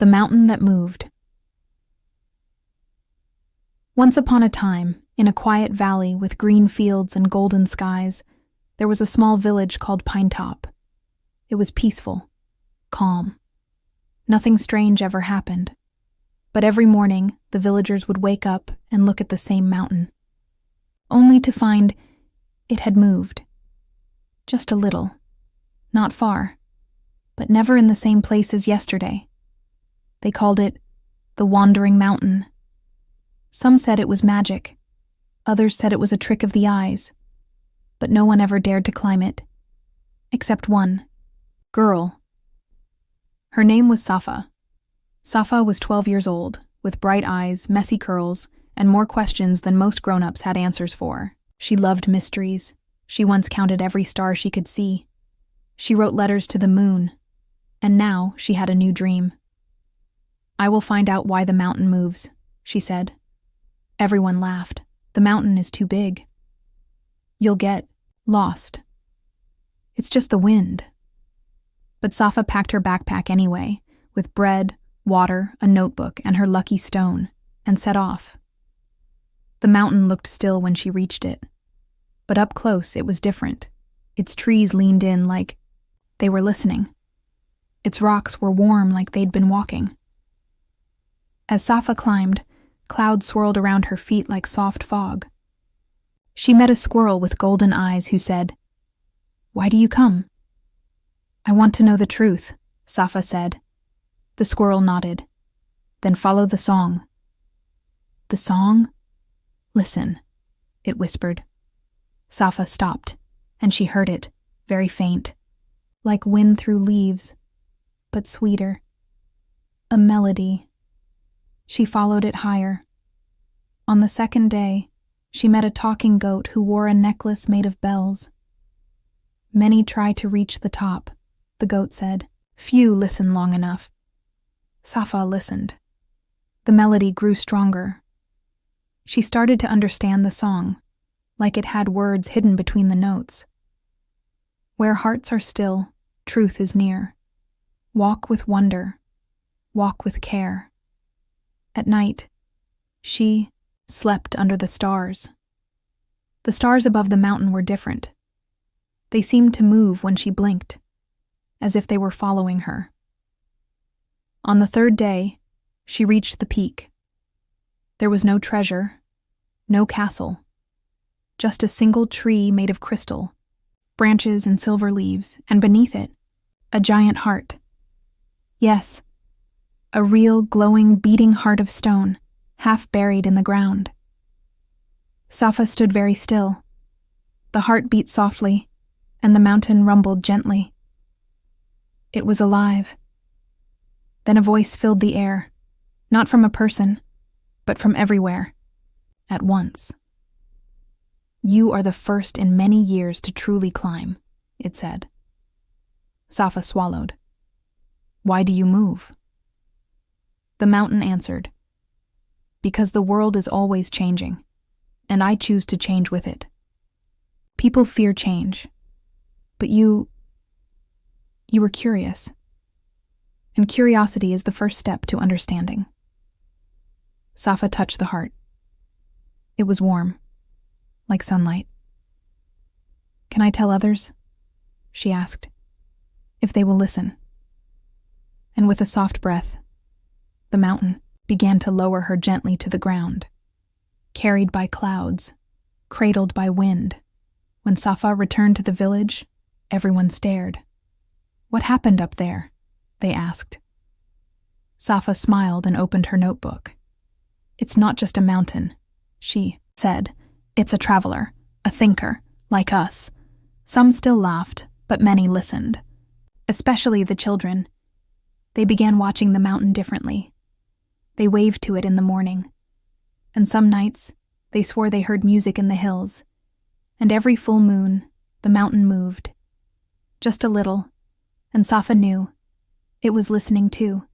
The Mountain That Moved. Once upon a time, in a quiet valley with green fields and golden skies, there was a small village called Pine Top. It was peaceful, calm. Nothing strange ever happened. But every morning, the villagers would wake up and look at the same mountain, only to find it had moved. Just a little, not far, but never in the same place as yesterday. They called it the Wandering Mountain. Some said it was magic. Others said it was a trick of the eyes. But no one ever dared to climb it. Except one girl. Her name was Safa. Safa was 12 years old, with bright eyes, messy curls, and more questions than most grown-ups had answers for. She loved mysteries. She once counted every star she could see. She wrote letters to the moon. And now she had a new dream. "I will find out why the mountain moves," she said. Everyone laughed. "The mountain is too big. You'll get lost. It's just the wind." But Safa packed her backpack anyway, with bread, water, a notebook, and her lucky stone, and set off. The mountain looked still when she reached it. But up close it was different. Its trees leaned in like they were listening. Its rocks were warm like they'd been walking. As Safa climbed, clouds swirled around her feet like soft fog. She met a squirrel with golden eyes who said, "Why do you come?" "I want to know the truth," Safa said. The squirrel nodded. "Then follow the song." "The song?" "Listen," it whispered. Safa stopped, and she heard it, very faint, like wind through leaves, but sweeter. A melody. She followed it higher. On the second day, she met a talking goat who wore a necklace made of bells. "Many try to reach the top," the goat said. "Few listen long enough." Safa listened. The melody grew stronger. She started to understand the song, like it had words hidden between the notes. "Where hearts are still, truth is near. Walk with wonder, walk with care." At night, she slept under the stars. The stars above the mountain were different. They seemed to move when she blinked, as if they were following her. On the third day, she reached the peak. There was no treasure, no castle, just a single tree made of crystal, branches and silver leaves, and beneath it, a giant heart. Yes, a real, glowing, beating heart of stone, half buried in the ground. Safa stood very still. The heart beat softly, and the mountain rumbled gently. It was alive. Then a voice filled the air, not from a person, but from everywhere, at once. "You are the first in many years to truly climb," it said. Safa swallowed. "Why do you move?" The mountain answered, "Because the world is always changing, and I choose to change with it. People fear change, but you were curious. And curiosity is the first step to understanding." Safa touched the heart. It was warm, like sunlight. "Can I tell others?" she asked, "if they will listen?" And with a soft breath, the mountain began to lower her gently to the ground, carried by clouds, cradled by wind. When Safa returned to the village, everyone stared. "What happened up there?" they asked. Safa smiled and opened her notebook. "It's not just a mountain," she said. "It's a traveler, a thinker, like us." Some still laughed, but many listened, especially the children. They began watching the mountain differently. They waved to it in the morning, and some nights they swore they heard music in the hills, and every full moon the mountain moved. Just a little, and Safa knew it was listening too.